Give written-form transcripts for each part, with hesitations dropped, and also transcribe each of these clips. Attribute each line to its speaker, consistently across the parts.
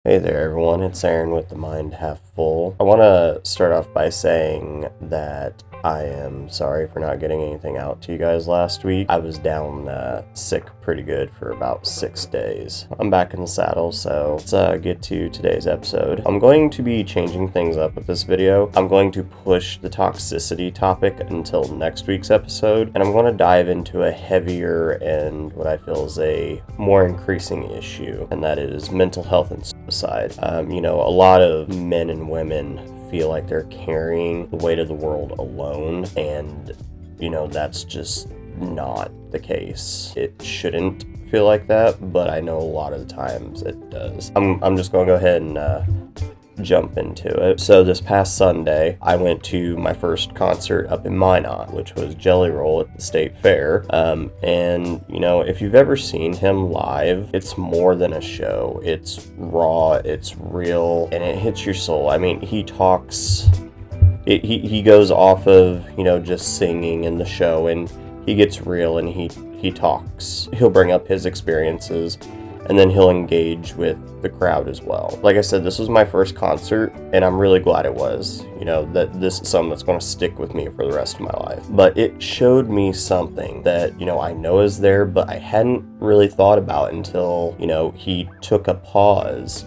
Speaker 1: Hey there everyone, it's Aaron with the Mind Half Full. I want to start off by saying that I am sorry for not getting anything out to you guys last week. I was down sick pretty good for about 6 days. I'm back in the saddle, so let's get to today's episode. I'm going to be changing things up with this video. I'm going to push the toxicity topic until next week's episode, and I'm going to dive into a heavier and what I feel is a more increasing issue, and that is mental health and suicide. A lot of men and women feel like they're carrying the weight of the world alone, and that's just not the case. It shouldn't feel like that, but I know a lot of the times it does. I'm just going to go ahead and jump into it. So this past Sunday, I went to my first concert up in Minot, which was Jelly Roll at the State Fair. And if you've ever seen him live, it's more than a show. It's raw, it's real, and it hits your soul. I mean, he talks, he goes off of, just singing in the show, and he gets real and he talks. He'll bring up his experiences, and then he'll engage with the crowd as well. Like I said, this was my first concert, and I'm really glad it was. That this is something that's going to stick with me for the rest of my life. But it showed me something that, I know is there, but I hadn't really thought about until, he took a pause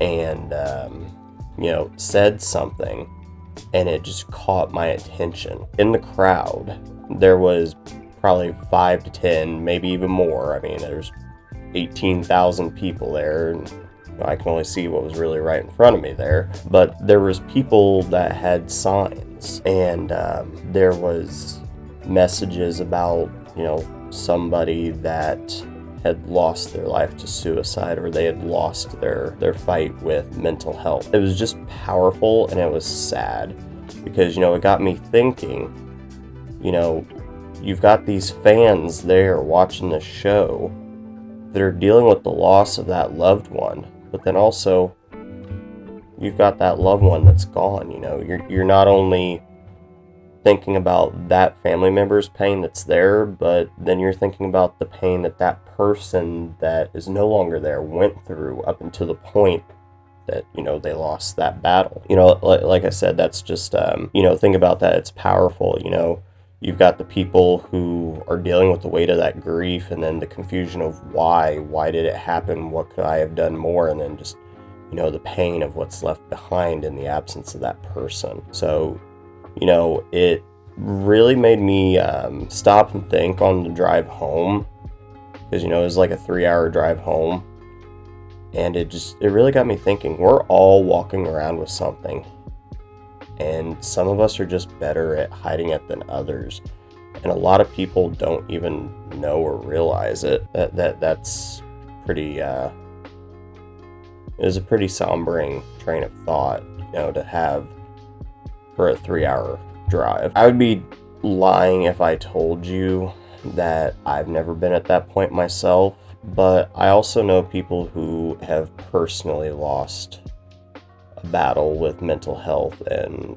Speaker 1: and, said something, and it just caught my attention. In the crowd, there was probably 5 to 10, maybe even more. I mean, there's 18,000 people there, and I can only see what was really right in front of me there. But there was people that had signs, and there was messages about, somebody that had lost their life to suicide, or they had lost their fight with mental health. It was just powerful, and it was sad because, it got me thinking, you've got these fans there watching the show that are dealing with the loss of that loved one, but then also you've got that loved one that's gone. You're not only thinking about that family member's pain that's there, but then you're thinking about the pain that that person that is no longer there went through up until the point that they lost that battle. Like I said, that's just think about that. It's powerful. You've got the people who are dealing with the weight of that grief, and then the confusion of why did it happen? What could I have done more? And then just, the pain of what's left behind in the absence of that person. So, it really made me stop and think on the drive home, because, it was like a 3-hour drive home. And it really got me thinking. We're all walking around with something, and some of us are just better at hiding it than others, and a lot of people don't even know or realize it. That's pretty is a pretty sombering train of thought, to have for a 3-hour drive. I would be lying if I told you that I've never been at that point myself, but I also know people who have personally lost battle with mental health, and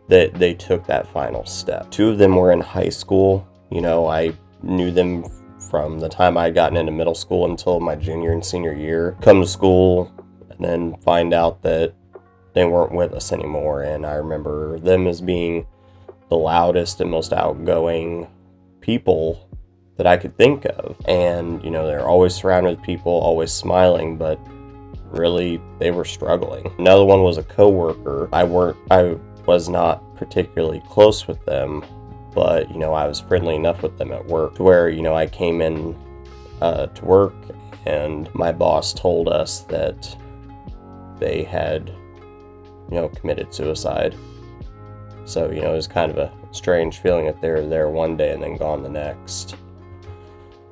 Speaker 1: they took that final step. 2 of them were in high school. I knew them from the time I had gotten into middle school until my junior and senior year. Come to school and then find out that they weren't with us anymore, and I remember them as being the loudest and most outgoing people that I could think of. And they're always surrounded with people, always smiling, but really they were struggling. Another one was a coworker. I was not particularly close with them, but I was friendly enough with them at work to where I came in to work, and my boss told us that they had committed suicide. So it was kind of a strange feeling that they were there one day and then gone the next.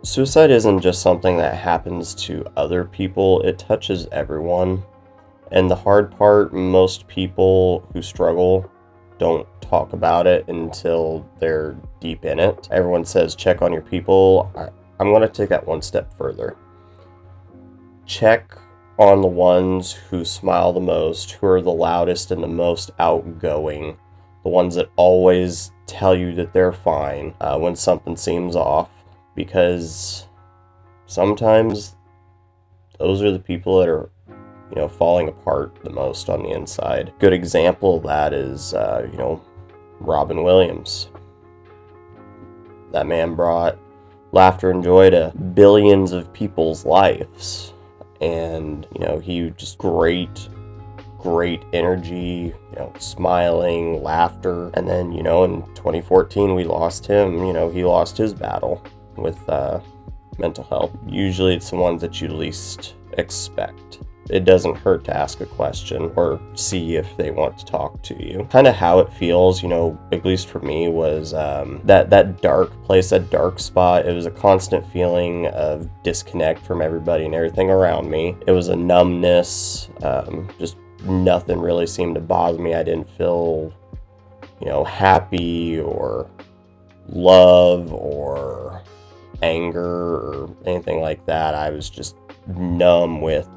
Speaker 1: Suicide isn't just something that happens to other people, it touches everyone. And the hard part, most people who struggle don't talk about it until they're deep in it. Everyone says check on your people. I'm going to take that one step further. Check on the ones who smile the most, who are the loudest and the most outgoing, the ones that always tell you that they're fine when something seems off. Because sometimes those are the people that are falling apart the most on the inside. Good example of that is, Robin Williams. That man brought laughter and joy to billions of people's lives. And, he just great energy, smiling, laughter. And then, in 2014, we lost him. He lost his battle with mental health. Usually it's the ones that you least expect. It doesn't hurt to ask a question or see if they want to talk to you. Kind of how it feels, at least for me, was that dark place, that dark spot. It was a constant feeling of disconnect from everybody and everything around me. It was a numbness, just nothing really seemed to bother me. I didn't feel, happy or love or anger or anything like that. I was just numb with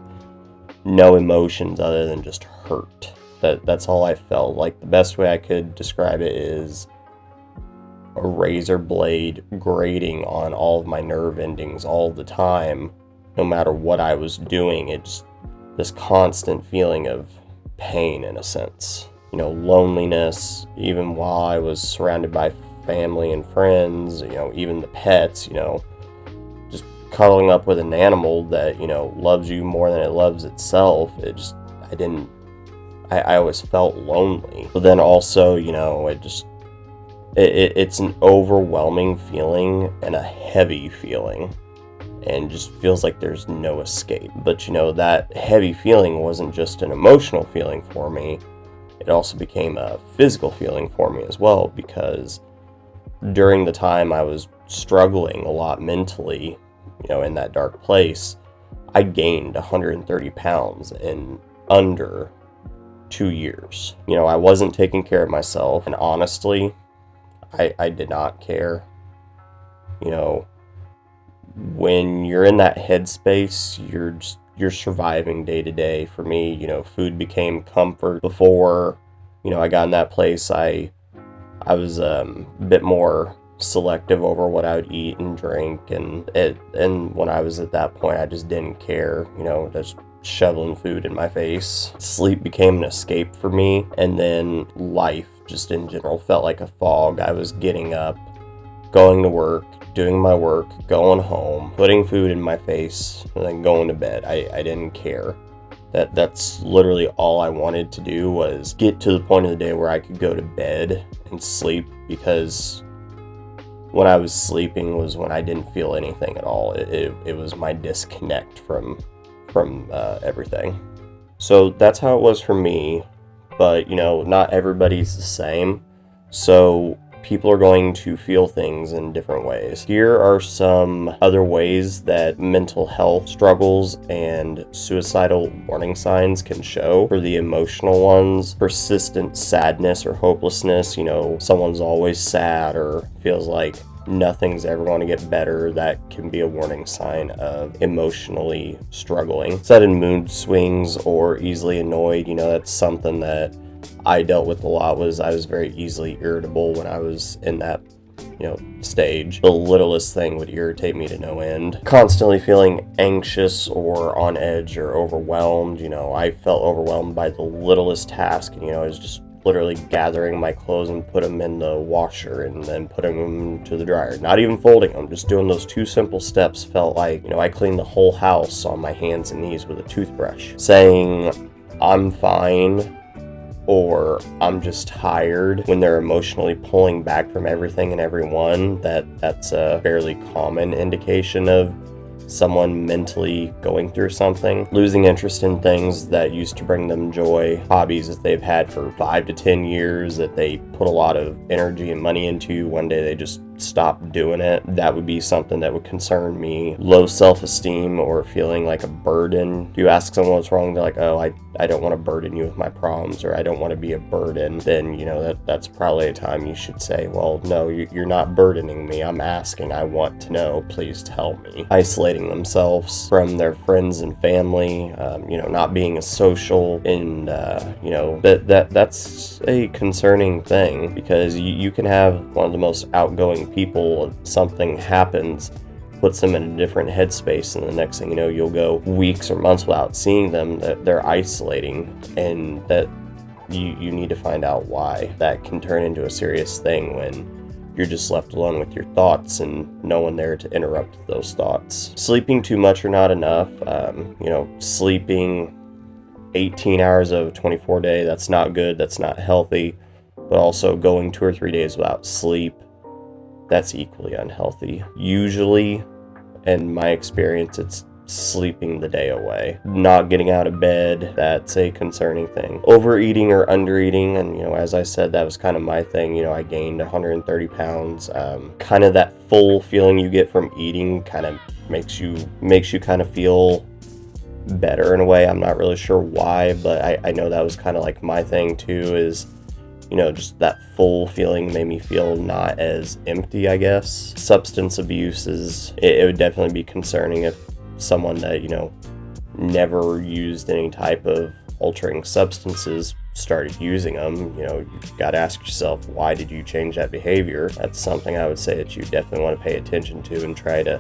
Speaker 1: no emotions other than just hurt. That's all I felt. Like, the best way I could describe it is a razor blade grating on all of my nerve endings all the time, no matter what I was doing. It's this constant feeling of pain, in a sense. Loneliness, even while I was surrounded by family and friends, even the pets, just cuddling up with an animal that, loves you more than it loves itself. I always felt lonely. But then also, it's an overwhelming feeling and a heavy feeling, and just feels like there's no escape. But that heavy feeling wasn't just an emotional feeling for me, it also became a physical feeling for me as well, because during the time I was struggling a lot mentally, in that dark place, I gained 130 pounds in under 2 years. I wasn't taking care of myself, and honestly, I did not care. When you're in that headspace, you're surviving day to day. For me, food became comfort. Before, I got in that place, I was a bit more selective over what I would eat and drink, and when I was at that point, I just didn't care, just shoveling food in my face. Sleep became an escape for me, and then life just in general felt like a fog. I was getting up, going to work, doing my work, going home, putting food in my face, and then going to bed. I didn't care. That's literally all I wanted to do, was get to the point of the day where I could go to bed and sleep, because when I was sleeping was when I didn't feel anything at all. It was my disconnect from everything. So that's how it was for me, but not everybody's the same. So people are going to feel things in different ways. Here are some other ways that mental health struggles and suicidal warning signs can show. For the emotional ones, persistent sadness or hopelessness, someone's always sad or feels like nothing's ever going to get better. That can be a warning sign of emotionally struggling. Sudden mood swings or easily annoyed, that's something that I dealt with a lot. I was very easily irritable when I was in that stage. The littlest thing would irritate me to no end. Constantly feeling anxious or on edge or overwhelmed. I felt overwhelmed by the littlest task, and I was just literally gathering my clothes and put them in the washer and then putting them to the dryer. Not even folding them, just doing those two simple steps felt like, I cleaned the whole house on my hands and knees with a toothbrush. Saying I'm fine or I'm just tired when they're emotionally pulling back from everything and everyone, that's a fairly common indication of someone mentally going through something. Losing interest in things that used to bring them joy, hobbies that they've had for 5 to 10 years that they put a lot of energy and money into, one day they just stop doing it. That would be something that would concern me. Low self-esteem or feeling like a burden. If you ask someone what's wrong, they're like, oh, I don't want to burden you with my problems, or I don't want to be a burden. Then, that's probably a time you should say, well, no, you're not burdening me. I'm asking. I want to know. Please tell me. Isolating themselves from their friends and family, not being as social, and, that's a concerning thing, because you can have one of the most outgoing people, something happens, puts them in a different headspace, and the next thing you know, you'll go weeks or months without seeing them, that they're isolating, and that you need to find out why. That can turn into a serious thing when you're just left alone with your thoughts and no one there to interrupt those thoughts. Sleeping too much or not enough, sleeping 18 hours of a 24-day, that's not good, that's not healthy. But also going 2 or 3 days without sleep, that's equally unhealthy. Usually, in my experience, it's sleeping the day away. Not getting out of bed, that's a concerning thing. Overeating or undereating, and as I said, that was kind of my thing. I gained 130 pounds. Kind of that full feeling you get from eating kind of makes you kind of feel better in a way. I'm not really sure why, but I know that was kind of like my thing too, is just that full feeling made me feel not as empty, I guess. Substance abuse it would definitely be concerning if someone that, never used any type of altering substances started using them. You've got to ask yourself, why did you change that behavior? That's something I would say that you definitely want to pay attention to and try to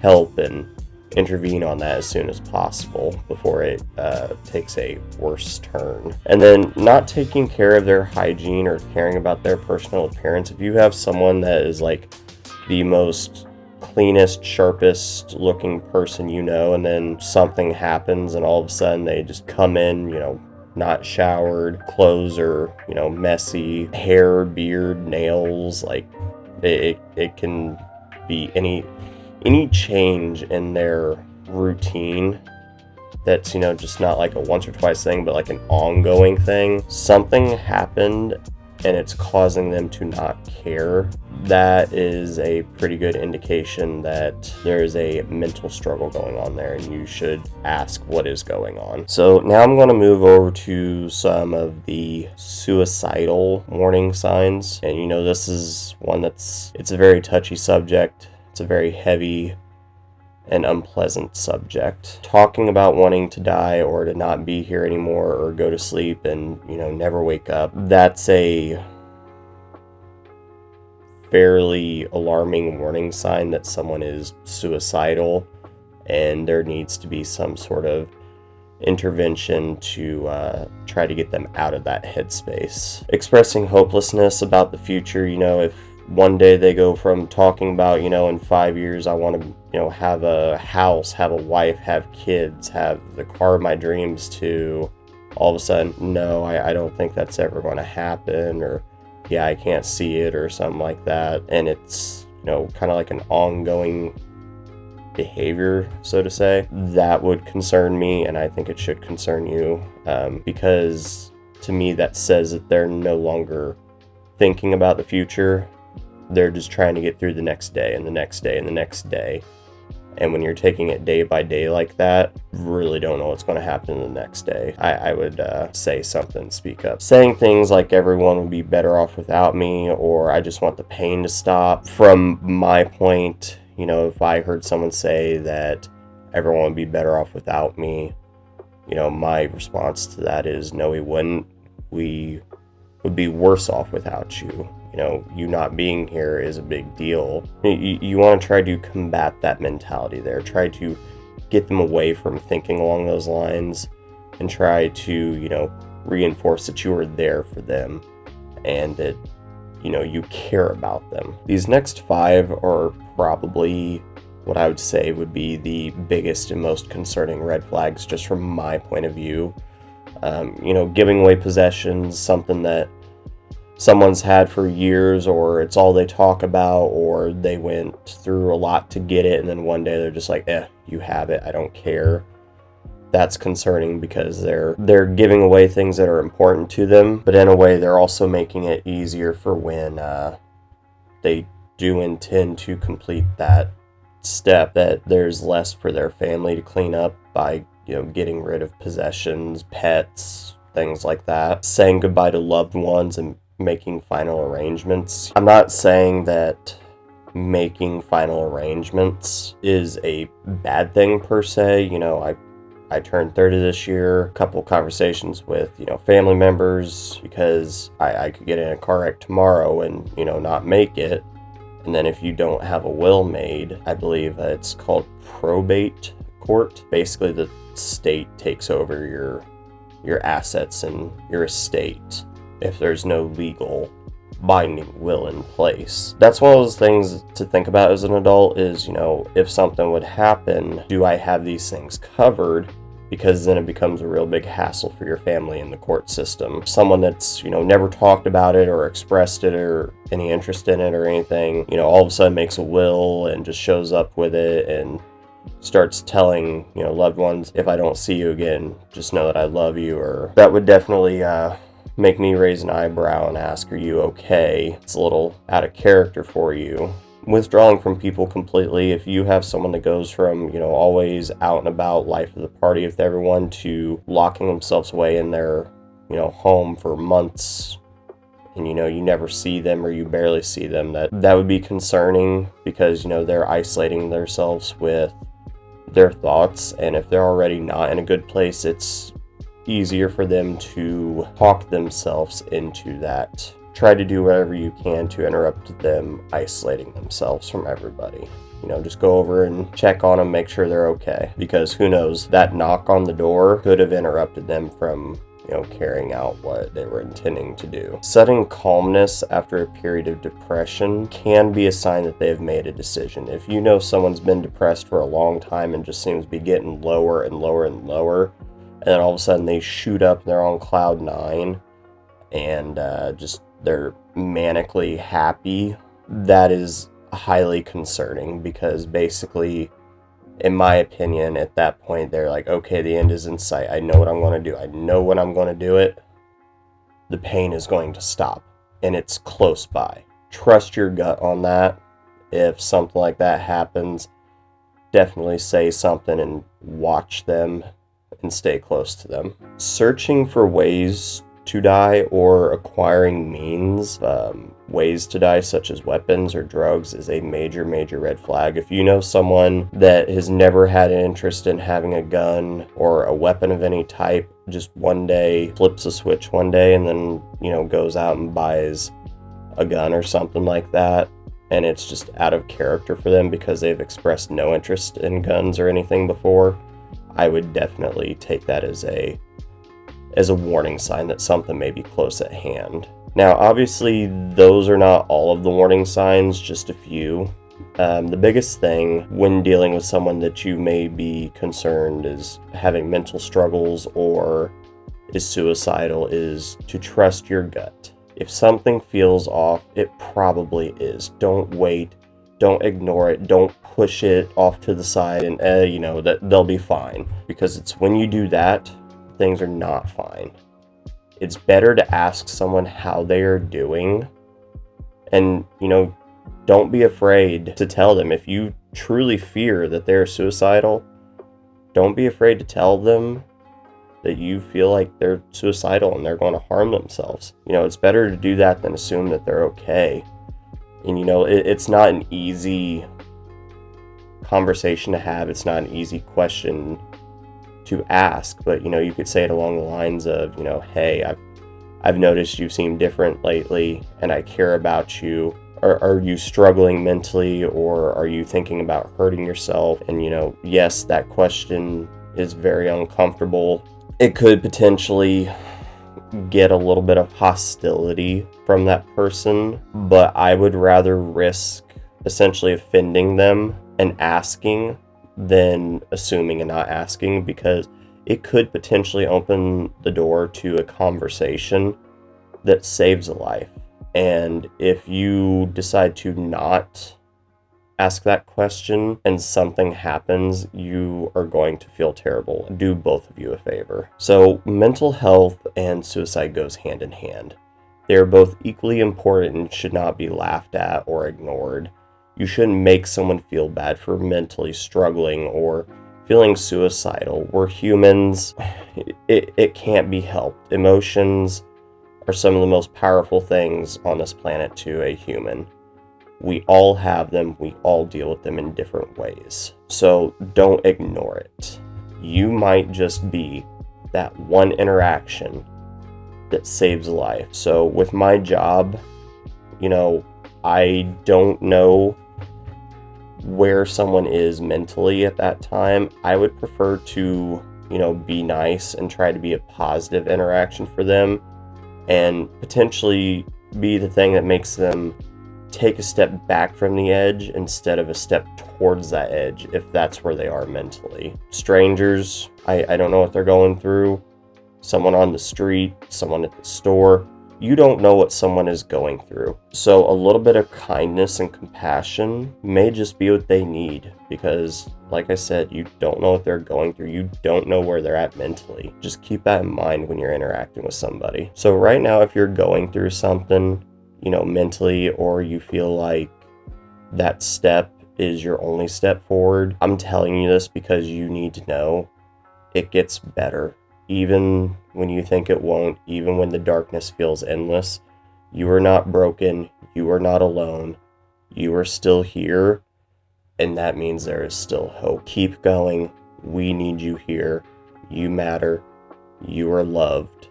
Speaker 1: help and intervene on that as soon as possible before it takes a worse turn. And then not taking care of their hygiene or caring about their personal appearance. If you have someone that is like the most cleanest, sharpest looking person and then something happens and all of a sudden they just come in, not showered, clothes are, messy, hair, beard, nails, like it can be any change in their routine that's, just not like a once or twice thing, but like an ongoing thing. Something happened and it's causing them to not care. That is a pretty good indication that there is a mental struggle going on there, and you should ask what is going on. So now I'm going to move over to some of the suicidal warning signs. And this is one it's a very touchy subject. It's a very heavy and unpleasant subject. Talking about wanting to die or to not be here anymore or go to sleep and, never wake up, that's a fairly alarming warning sign that someone is suicidal, and there needs to be some sort of intervention to try to get them out of that headspace. Expressing hopelessness about the future, if one day they go from talking about, in 5 years I want to, have a house, have a wife, have kids, have the car of my dreams, to all of a sudden, no, I don't think that's ever going to happen, or yeah, I can't see it, or something like that. And it's, kind of like an ongoing behavior, so to say. That would concern me, and I think it should concern you, because to me that says that they're no longer thinking about the future. They're just trying to get through the next day and the next day and the next day. And when you're taking it day by day like that, really don't know what's going to happen the next day. I would say something, speak up. Saying things like everyone would be better off without me, or I just want the pain to stop. From my point, if I heard someone say that everyone would be better off without me, my response to that is, no, we wouldn't. We would be worse off without you. You not being here is a big deal. You want to try to combat that mentality there. Try to get them away from thinking along those lines, and try to, reinforce that you are there for them and that, you care about them. These next 5 are probably what I would say would be the biggest and most concerning red flags, just from my point of view. Giving away possessions, something that someone's had for years, or it's all they talk about, or they went through a lot to get it, and then one day they're just like, you have it, I don't care. That's concerning, because they're giving away things that are important to them, but in a way they're also making it easier for when they do intend to complete that step, that there's less for their family to clean up by getting rid of possessions, pets, things like that. Saying goodbye to loved ones and making final arrangements. I'm not saying that making final arrangements is a bad thing per se. I turned 30 this year. A couple conversations with family members, because I could get in a car wreck tomorrow and not make it, And then if you don't have a will made, I believe it's called probate court. Basically, the state takes over your assets and your estate if there's no legal binding will in place. That's one of those things to think about as an adult is, if something would happen, do I have these things covered? Because then it becomes a real big hassle for your family in the court system. Someone that's, never talked about it or expressed it or any interest in it or anything, all of a sudden makes a will and just shows up with it and starts telling, loved ones, if I don't see you again, just know that I love you. Or that would definitely make me raise an eyebrow and ask, are you okay? It's a little out of character for you. Withdrawing from people completely, if you have someone that goes from, always out and about, life of the party with everyone, to locking themselves away in their, home for months, and, you never see them or you barely see them, that would be concerning because, they're isolating themselves with their thoughts. And if they're already not in a good place, it's easier for them to talk themselves into that. Try to do whatever you can to interrupt them isolating themselves from everybody. Just go over and check on them, make sure they're okay. Because who knows, that knock on the door could have interrupted them from, carrying out what they were intending to do. Sudden calmness after a period of depression can be a sign that they've made a decision. If you know someone's been depressed for a long time and just seems to be getting lower and lower and lower, and then all of a sudden they shoot up and they're on cloud 9 and they're manically happy, that is highly concerning because basically, in my opinion, at that point, they're like, okay, the end is in sight. I know what I'm going to do. I know when I'm going to do it. The pain is going to stop and it's close by. Trust your gut on that. If something like that happens, definitely say something and watch them and stay close to them. Searching for ways to die or acquiring means, ways to die such as weapons or drugs, is a major red flag. If you know someone that has never had an interest in having a gun or a weapon of any type, just one day flips a switch one day and then goes out and buys a gun or something like that, and it's just out of character for them because they've expressed no interest in guns or anything before, I would definitely take that as a warning sign that something may be close at hand. Now, obviously, those are not all of the warning signs, just a few. The biggest thing when dealing with someone that you may be concerned is having mental struggles or is suicidal is to trust your gut. If something feels off, it probably is. Don't wait. Don't ignore it. Don't push it off to the side and, that they'll be fine. Because it's when you do that, things are not fine. It's better to ask someone how they are doing and, don't be afraid to tell them. If you truly fear that they're suicidal, don't be afraid to tell them that you feel like they're suicidal and they're going to harm themselves. It's better to do that than assume that they're okay. And, it's not an easy conversation to have. It's not an easy question to ask, but you could say it along the lines of, hey, I've noticed you seem different lately and I care about you. Are you struggling mentally, or are you thinking about hurting yourself? And yes, that question is very uncomfortable. It could potentially get a little bit of hostility from that person, but I would rather risk essentially offending them and asking than assuming and not asking, because it could potentially open the door to a conversation that saves a life. And if you decide to not ask that question and something happens, you are going to feel terrible. Do both of you a favor. So mental health and suicide goes hand in hand. They are both equally important and should not be laughed at or ignored. You shouldn't make someone feel bad for mentally struggling or feeling suicidal. We're humans. It can't be helped. Emotions are some of the most powerful things on this planet to a human. We all have them. We all deal with them in different ways. So don't ignore it. You might just be that one interaction that saves a life. So with my job, I don't know where someone is mentally at that time. I would prefer to, be nice and try to be a positive interaction for them, and potentially be the thing that makes them take a step back from the edge instead of a step towards that edge, if that's where they are mentally. Strangers, I don't know what they're going through. Someone on the street, someone at the store, you don't know what someone is going through. So a little bit of kindness and compassion may just be what they need, because like I said, you don't know what they're going through. You don't know where they're at mentally. Just keep that in mind when you're interacting with somebody. So right now, if you're going through something, mentally, or you feel like that step is your only step forward, I'm telling you this because you need to know it gets better. Even when you think it won't, even when the darkness feels endless, you are not broken. You are not alone. You are still here, and that means there is still hope. Keep going. We need you here. You matter. You are loved.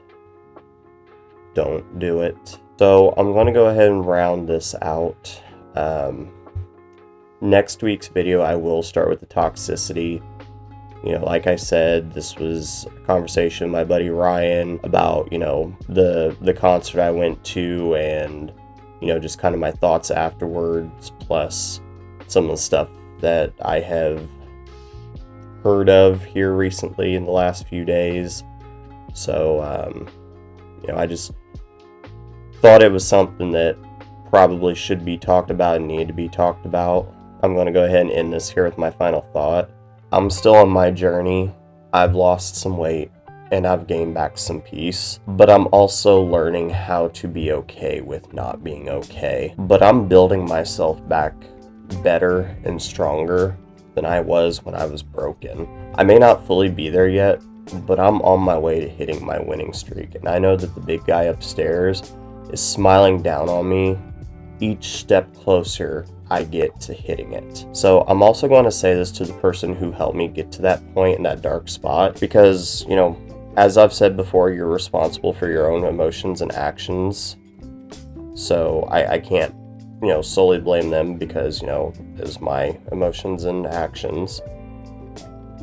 Speaker 1: Don't do it. So I'm going to go ahead and round this out. Next week's video, I will start with the toxicity. Like I said, this was a conversation with my buddy Ryan about, the concert I went to, and, just kind of my thoughts afterwards, plus some of the stuff that I have heard of here recently in the last few days. So, I just thought it was something that probably should be talked about and needed to be talked about. I'm going to go ahead and end this here with my final thought. I'm still on my journey. I've lost some weight and I've gained back some peace, but I'm also learning how to be okay with not being okay. But I'm building myself back better and stronger than I was when I was broken. I may not fully be there yet, but I'm on my way to hitting my winning streak. And I know that the big guy upstairs is smiling down on me each step closer I get to hitting it. So I'm also going to say this to the person who helped me get to that point in that dark spot, because, as I've said before, you're responsible for your own emotions and actions. So I can't, solely blame them, because, it was my emotions and actions.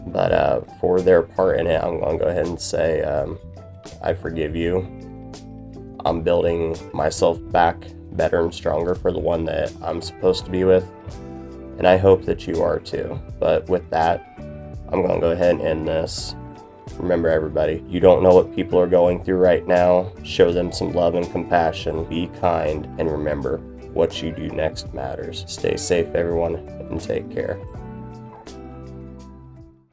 Speaker 1: But for their part in it, I'm going to go ahead and say, I forgive you. I'm building myself back better and stronger for the one that I'm supposed to be with, and I hope that you are too. But with that, I'm going to go ahead and end this. Remember, everybody, you don't know what people are going through right now. Show them some love and compassion. Be kind, and remember, what you do next matters. Stay safe, everyone, and take care.